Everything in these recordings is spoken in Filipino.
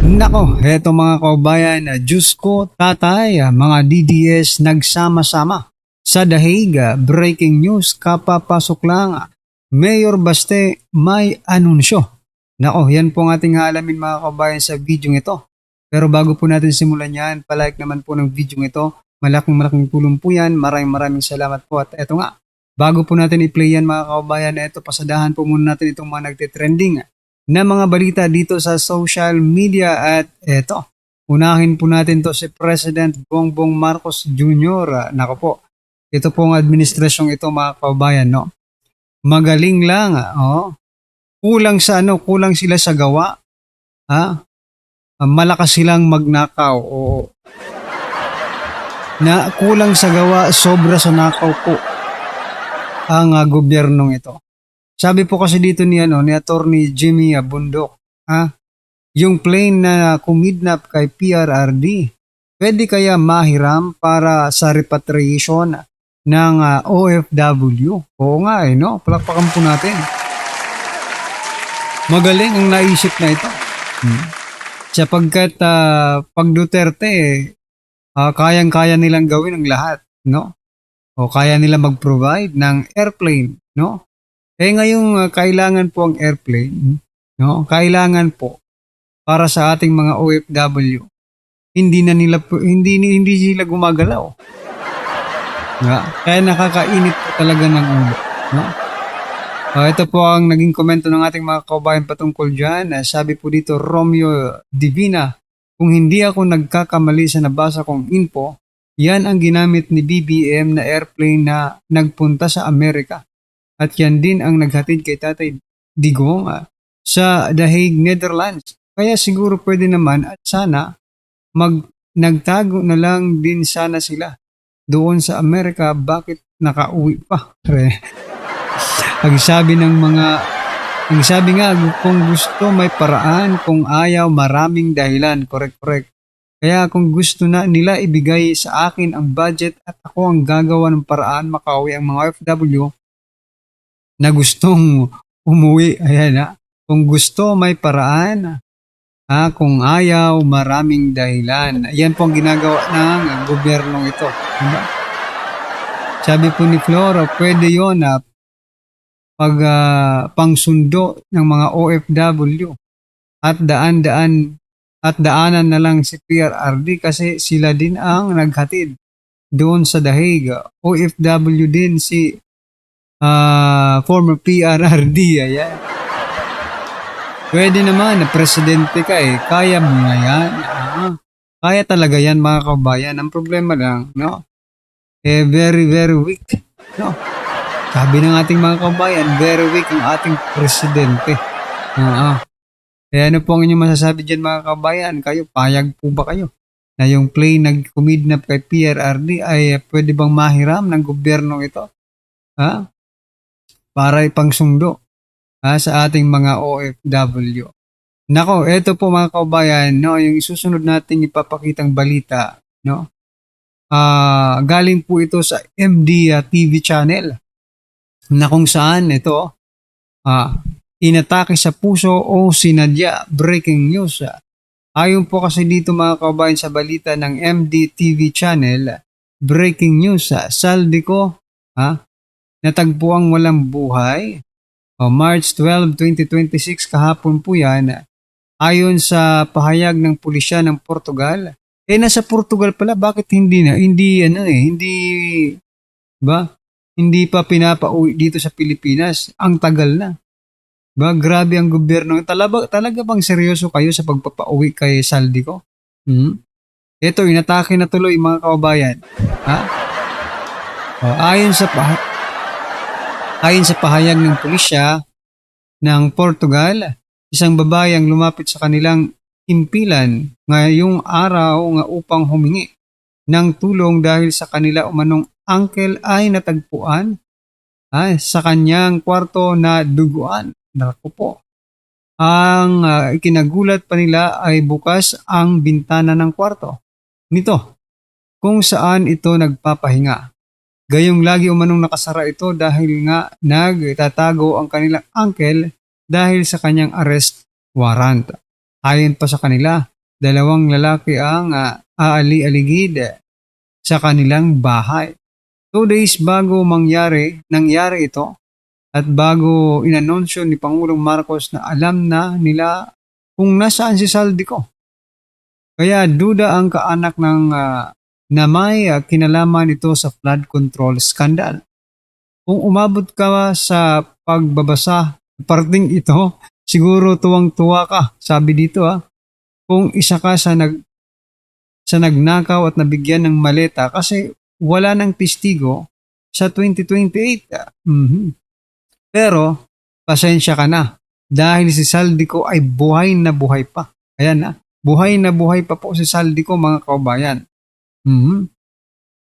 Nako, heto mga kaubayan, Diyos ko, tatay, mga DDS nagsama-sama. Sa Dahig, breaking news, kapapasok lang. Mayor Baste may anunsyo. Nako, yan po ang ating haalamin mga kaubayan sa video ito. Pero bago po natin simulan yan, palike naman po ng video ito. Malaking tulong po yan. Maraming salamat po. At eto nga, bago po natin i-play yan mga kaubayan, eto pasadahan po muna natin itong mga nagtitrending na mga balita dito sa social media at eto, unahin po natin to si President Bongbong Marcos Jr. Nako po, ito pong administrasyong ito mga kababayan, no? Magaling lang, kulang sa kulang sila sa gawa, ha? Malakas silang magnakaw, o na kulang sa gawa, sobra sa nakaw po ang gobyernong ito. Sabi po kasi dito ni Attorney Jimmy Bundok, yung plane na kumidnap kay PRRD, pwede kaya mahiram para sa repatriation ng OFW? Oo nga no? Palakpakan po natin. Magaling ang naisip na ito. Sapagkat pag Duterte, kayang-kaya nilang gawin ang lahat, no? O kaya nila mag-provide ng airplane, no? Ngayong kailangan po ang airplane, no? Kailangan po para sa ating mga OFW. Hindi sila gumagalaw. Diba? Kaya nakakainit po talaga ng ulo, no? Ito po ang naging komento ng ating mga kaubayan patungkol dyan. Sabi po dito, Romeo Divina, kung hindi ako nagkakamali sa nabasa kong info, yan ang ginamit ni BBM na airplane na nagpunta sa Amerika. At yan din ang naghatid kay Tatay Digong sa The Hague, Netherlands. Kaya siguro pwede naman at sana nagtago na lang din sana sila doon sa Amerika. Bakit nakauwi pa? Ang sabi nga, kung gusto may paraan, kung ayaw maraming dahilan. Correct. Kaya kung gusto na nila ibigay sa akin ang budget at ako ang gagawa ng paraan makauwi ang mga OFW na gustong umuwi. Ayan kung gusto may paraan, kung ayaw maraming dahilan. Yan po ang ginagawa ng gobyernong ito. Diba? Sabi po ni Flora, pwede yon pag pangsundo ng mga OFW at daanan na lang si PRRD kasi sila din ang naghatid doon sa Dahig. OFW din si former PRRD. Ayan. Pwede naman na presidente ka kaya mo na yan. Kaya talaga yan mga kabayan. Ang problema lang, no? Very weak, no? Sabi ng ating mga kabayan, very weak ang ating presidente. Ano po ang inyong masasabi dyan mga kabayan? Kayo, payag po ba kayo na yung plane nag-kumidnap kay PRRD ay pwede bang mahiram ng gobyerno ito? Para ipangsundo sa ating mga OFW. Nako, eto po mga kabayan, no, yung susunod nating ipapakitang balita, no? Galing po ito sa MD TV channel na kung saan ito inatake sa puso o sinadya. Breaking news. Ayon po kasi dito mga kabayan sa balita ng MD TV channel, breaking news, Saldico natagpuang walang buhay. March 12, 2026, kahapon po yan. Ayon sa pahayag ng pulisya ng Portugal, nasa Portugal pala, bakit hindi pa pinapauwi dito sa Pilipinas? Ang tagal na. Grabe ang gobyerno. Talaga bang seryoso kayo sa pagpapauwi kay Saldico? Ito, inatake na tuloy mga kababayan. Ayon sa pahayag ng pulisya ng Portugal, isang babae ang lumapit sa kanilang impilan ngayong araw upang humingi ng tulong dahil sa kanila umanong uncle ay natagpuan sa kanyang kwarto na duguan. Naku po. Ang ikinagulat pa nila ay bukas ang bintana ng kwarto nito kung saan ito nagpapahinga. Gayong lagi umanong nakasara ito dahil nga nagtatago ang kanilang uncle dahil sa kanyang arrest warrant. Ayon pa sa kanila, dalawang lalaki ang aali-aligid sa kanilang bahay. 2 days bago nangyari ito at bago inanunsyo ni Pangulong Marcos na alam na nila kung nasaan si Saldico. Kaya duda ang kaanak na may kinalaman ito sa flood control scandal. Kung umabot ka sa pagbabasa parting ito, siguro tuwang-tuwa ka. Sabi dito kung isa ka sa nagnakaw at nabigyan ng maleta kasi wala ng testigo sa 2028. Pero pasensya ka na dahil si Saldico ay buhay na buhay pa. Ayan buhay na buhay pa po si Saldico mga kaubayan.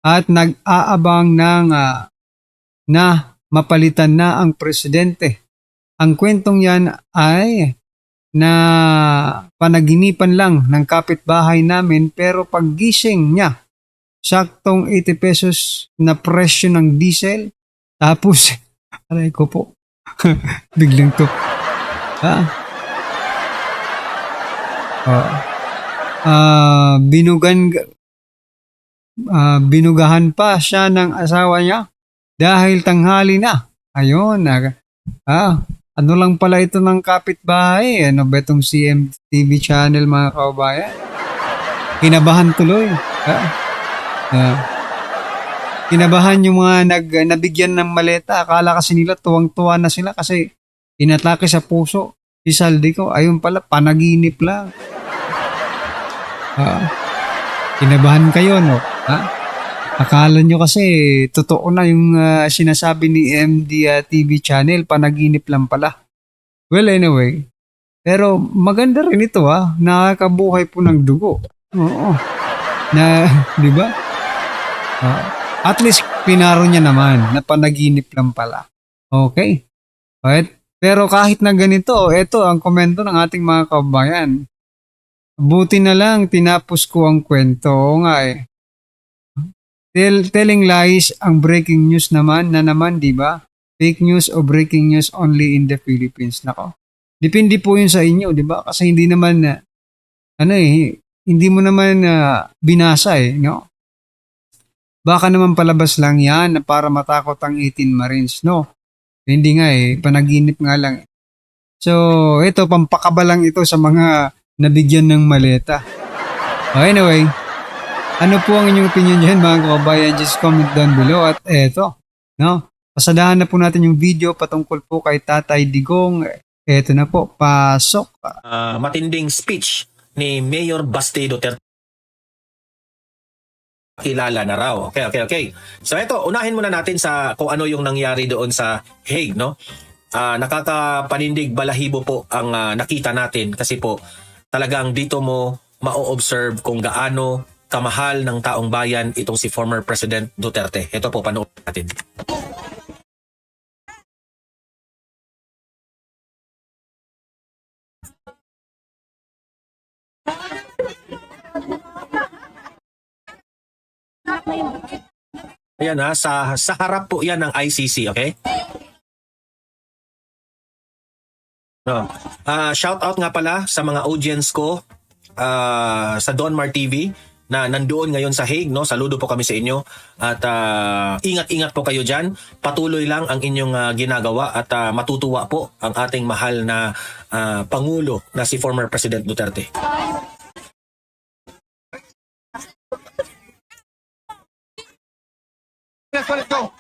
At nag-aabang na mapalitan na ang presidente. Ang kwentong yan ay na panaginipan lang ng kapitbahay namin pero paggising niya, saktong 80 pesos na presyo ng diesel. Tapos, aray ko po, biglang to. Binugahan pa siya ng asawa niya dahil tanghali na. Ayun, ano lang pala ito ng kapitbahay? Ano ba itong CMTV channel mga kaubayan? Kinabahan tuloy. Kinabahan yung mga nabigyan ng maleta. Akala kasi nila tuwang-tuwa na sila kasi inatake sa puso si Saldico. Ayun pala, panaginip lang. Kinabahan kayo, no? Akala nyo kasi totoo na yung sinasabi ni MD TV channel, panaginip lang pala. Well, anyway. Pero maganda rin ito nakakabuhay po ng dugo. Oo. Di ba? At least pinaro niya naman na panaginip lang pala. Okay. Right? Pero kahit na ganito, ito ang komento ng ating mga kabayan. Buti na lang tinapos ko ang kwento. Oo nga Telling lies ang breaking news naman, di ba? Fake news o breaking news only in the Philippines. Nako. Depende po yun sa inyo, di ba? Kasi hindi naman, hindi mo naman binasa no? Baka naman palabas lang yan para matakot ang 18 Marines, no? Hindi nga panaginip nga lang. So, ito, pampakabalang ito sa mga nabigyan ng maleta. Anyway, ano po ang inyong opinion dyan mga kababayan? Just comment down below. At eto, no? Pasadahan na po natin yung video patungkol po kay Tatay Digong. Eto na po, pasok. Matinding speech ni Mayor Baste Duterte. Kilala na raw. Okay. So eto, unahin muna natin sa kung ano yung nangyari doon sa Hague, no? Nakakapanindig balahibo po ang nakita natin kasi po talagang dito mo ma-observe kung gaano kamahal ng taong bayan itong si former President Duterte. Ito po, panood natin. Ayan sa harap po yan ng ICC, okay? No. Shout out nga pala sa mga audience ko sa Donmar TV na nandoon ngayon sa Hague, no? Saludo po kami sa inyo at ingat-ingat po kayo diyan. Patuloy lang ang inyong ginagawa at matutuwa po ang ating mahal na pangulo na si former President Duterte. Let's go.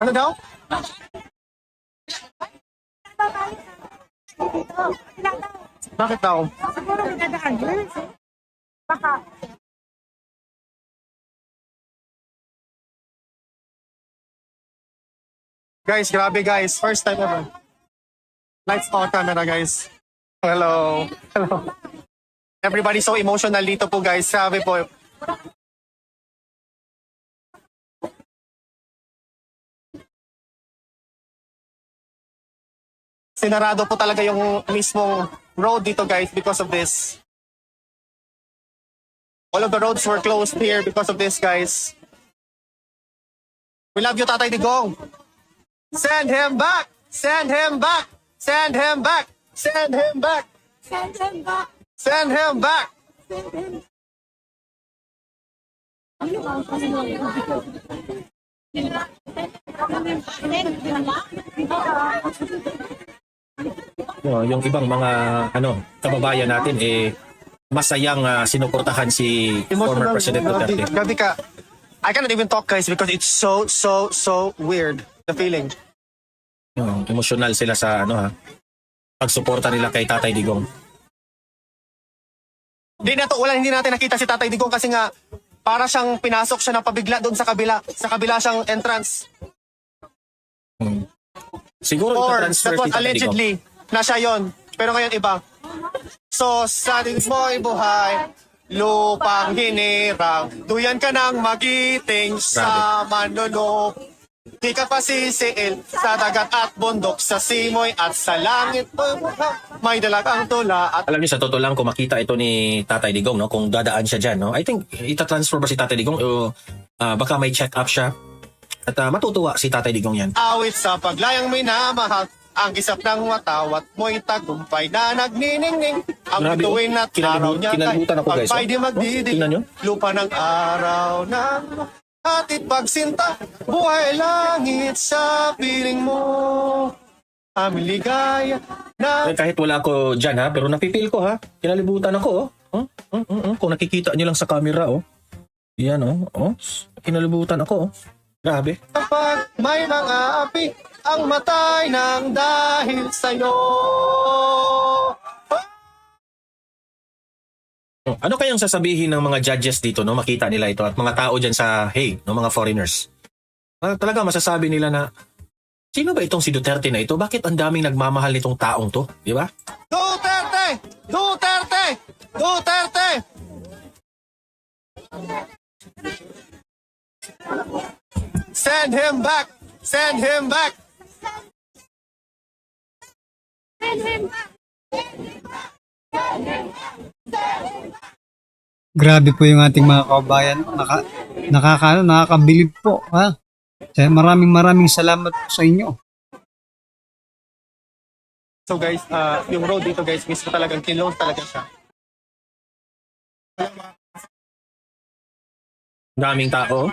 Ano daw? Bakit daw? Siguro nagdadaan yun. Baka. Guys, grabe guys. First time ever. Lights on camera guys. Hello. Everybody so emotional dito po guys. Sabi po. Sinarado po talaga yung mismong road dito guys because of this. All of the roads were closed here because of this, guys. We love you, Tatay Digong. Send him back! Send him back! Send him back! Send him back! Send him back. Send him back! Yung ibang mga kababayan natin masayang sinuportahan si former President Duterte. Grabe ka. I cannot even talk, guys, because it's so weird, the feeling. Emosyonal sila sa pagsuporta nila kay Tatay Digong. Hindi natin nakita si Tatay Digong kasi nga para siyang pinasok siya ng pabigla doon sa kabila. Sa kabila siyang entrance. Siguro Or ita-transfer that was si Tatay Digong. allegedly na siya yon. Pero ngayon iba. So, sa mo'y buhay, lupang hinirang, duyan ka ng magiting sa manlulop. Di ka pa sisiil sa dagat at bundok, sa simoy at sa langit. May dalagang tula at Alam niyo, sa totoo lang, kung makita ito ni Tatay Digong, no, kung dadaan siya dyan, no, I think ita-transfer ba si Tatay Digong o baka may check-up siya at matutuwa si Tatay Digong yan. awit sa paglayang minamahal. Ang gisap ng watawat mo'y tagumpay na nagniningning. Ang Grabe, bituin at araw niya kinalimutan ako, guys. pagpay di magdidig. Tingnan niyo. Lupa ng araw na atit pagsinta. Buhay langit sa piling mo. Aming ligaya na Kahit wala ako dyan pero napipil ko kinalibutan ako Kung nakikita niyo lang sa camera yan kinalibutan ako Grabe. kapag may mga api ang matay ng dahil sa'yo. Ano kayang sasabihin ng mga judges dito, no? Makita nila ito at mga tao dyan sa Hague, no? Mga foreigners. Talaga masasabi nila na, sino ba itong si Duterte na ito? Bakit ang daming nagmamahal nitong taong to? Di ba? Duterte! Duterte! Duterte! Send him back! Send him back! Grabe po yung ating mga kababayan. Nakakabilib po. Kaya maraming salamat po sa inyo. So guys, yung road dito guys, mismo talagang kinlose talaga siya. Daming tao.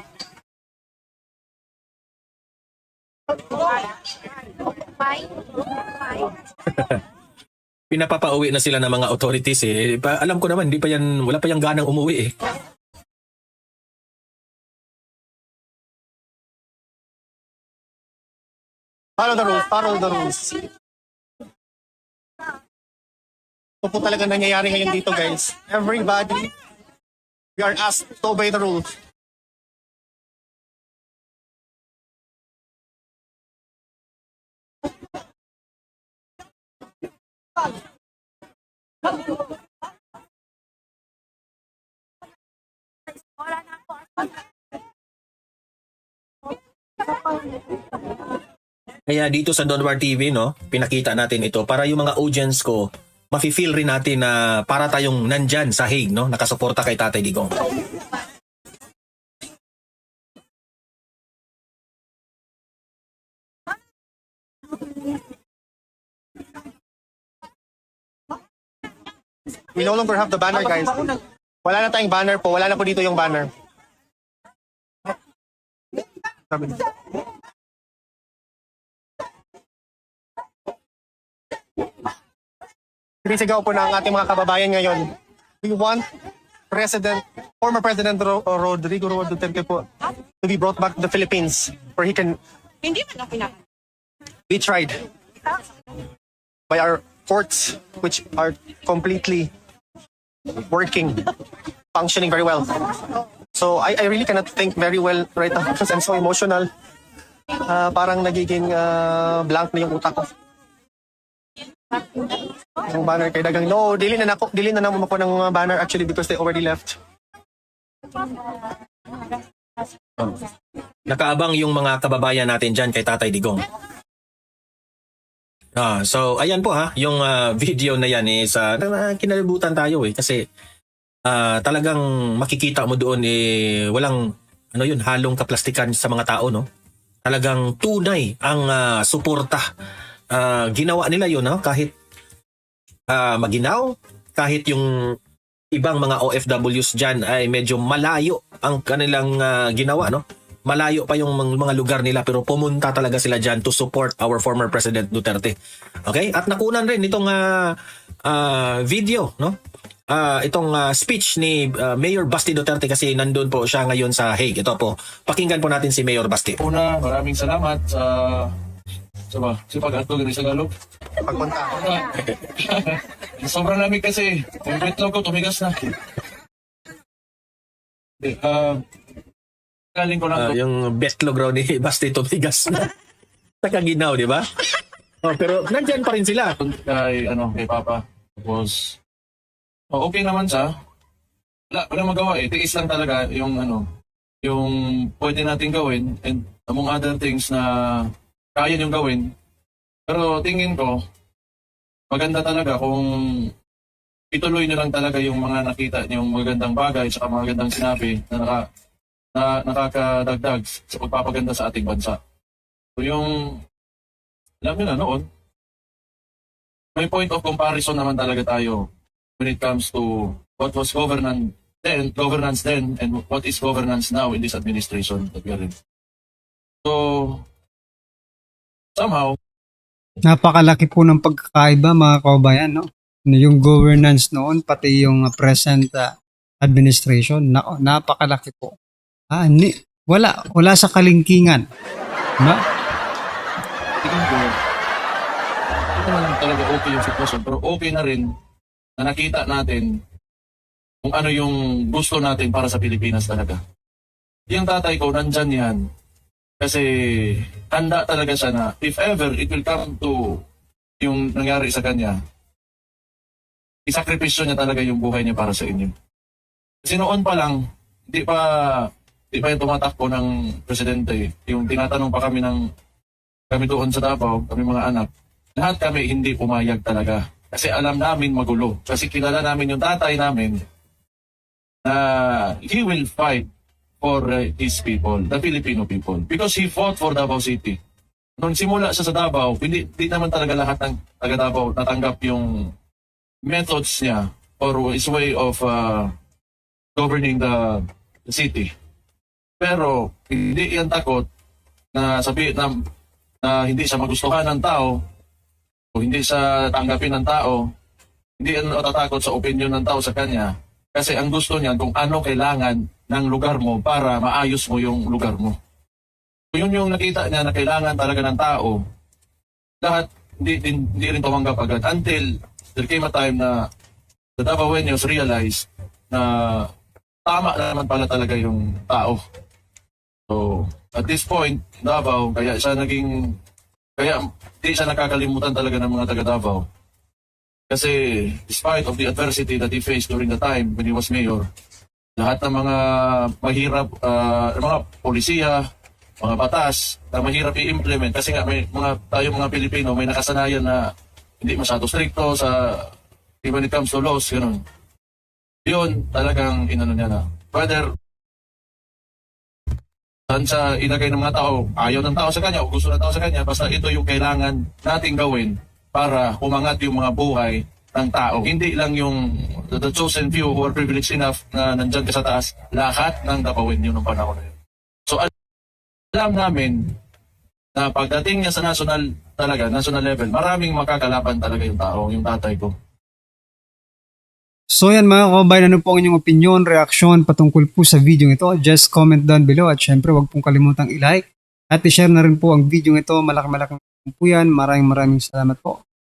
Pinapapauwi na sila ng mga authorities Alam ko naman, wala pa yung ganang umuwi Follow the rules, follow the rules. Ito po talaga nangyayari ngayon dito guys. Everybody, we are asked to obey the rules. Kaya dito sa Donmar TV, no, pinakita natin ito para yung mga audience ko, mafe-feel rin natin na para tayong nandyan sa Hague, no, nakasuporta kay Tatay Digong. We no longer have the banner guys. Wala na tayong banner po. Wala na po dito yung banner. Sabi niya. Sinisigaw po ng ating mga kababayan ngayon. We want former President Rodrigo Duterte po to be brought back to the Philippines where he can Hindi man ako be tried by our courts which are completely working, functioning very well. So I really cannot think very well right now because I'm so emotional. Parang nagiging blank na yung utak ko. Yung banner kay Dagang. No, dili na naman ako ng banner actually because they already left. Nakaabang yung mga kababayan natin dyan kay Tatay Digong. So ayan po yung video na yan is kinalibutan tayo kasi talagang makikita mo doon walang halong kaplastikan sa mga tao, no? Talagang tunay ang suporta. Ginawa nila yun, no? Kahit maginaw, kahit yung ibang mga OFWs dyan ay medyo malayo ang kanilang ginawa, no? Malayo pa yung mga lugar nila pero pumunta talaga sila dyan to support our former President Duterte. Okay? At nakunan rin itong video, no? Itong speech ni Mayor Basti Duterte kasi nandun po siya ngayon sa Hague. Ito po, pakinggan po natin si Mayor Basti. Una, maraming salamat sa pag-atog sa Galog. Pagpunta. Sobrang lamig kasi. Yung betlog ko, tumigas na. Galing ko lang to. Yung betlog raw ni Basti tumigas na. Nakaginaw, di ba? Pero nandyan pa rin sila. Kay Papa. Tapos, okay naman siya. Wala magawa eh. Tiis lang talaga yung pwede natin gawin and among other things na kaya niyong gawin. Pero tingin ko, maganda talaga kung ituloy na lang talaga yung mga nakita niyong magandang bagay at magandang sinabi na nakakadagdag sa pagpapaganda sa ating bansa. So yung, alam nyo na noon, may point of comparison naman talaga tayo when it comes to what was governance then and what is governance now in this administration that we are in. So, somehow, Napakalaki po ng pagkakaiba mga kabayan, no? Yung governance noon, pati yung present administration, napakalaki po. Wala sa kalingkingan. No? tingin ko, ito naman talaga okay yung sitwasyon, pero okay na rin na nakita natin kung ano yung gusto natin para sa Pilipinas talaga. Yung tatay ko, nandyan yan. Kasi handa talaga siya na if ever it will come to yung nangyari sa kanya, isakripisyo niya talaga yung buhay niya para sa inyo. Kasi noon pa lang, di pa yung tumatakbo ng presidente, yung tinatanong pa kami doon sa Davao, kami mga anak, lahat kami hindi pumayag talaga. Kasi alam namin magulo. Kasi kilala namin yung tatay namin na he will fight for his people, the Filipino people. Because he fought for Davao City. Nung simula siya sa Davao, hindi naman talaga lahat ng taga Davao natanggap yung methods niya or his way of governing the city. Pero hindi yan takot na sabihin na hindi siya magustuhan ng tao o hindi siya tanggapin ng tao, hindi yan natatakot sa opinion ng tao sa kanya kasi ang gusto niya kung ano kailangan ng lugar mo para maayos mo yung lugar mo. So yun yung nakita niya na kailangan talaga ng tao, lahat hindi rin tumanggap agad until there came a time na the Davaoenos realized na tama naman pala talaga yung tao. So, at this point, Davao, kaya di siya nakakalimutan talaga ng mga taga Davao. Kasi despite of the adversity that he faced during the time when he was mayor, lahat ng mga mahirap, mga polisiya, mga batas na mahirap i-implement kasi nga tayong mga Pilipino may nakasanayan na hindi masyado stricto when it comes to laws, gano'n. Yun, talagang inano niya na. Whether saan siya ilagay ng mga tao, ayaw ng tao sa kanya o gusto ng tao sa kanya, basta ito yung kailangan nating gawin para umangat yung mga buhay ng tao. Hindi lang yung the chosen few who are privileged enough na nandyan ka sa taas, lahat ng Davaoen yun ng panahon na yun. So alam namin na pagdating niya sa national level, maraming makakalaban talaga yung tao, yung tatay ko. So yan mga kabayan, ano po ang inyong opinion, reaksyon patungkol po sa video ito? Just comment down below at syempre wag pong kalimutang i-like at i-share na rin po ang video ito. Malaking po yan. Maraming salamat po.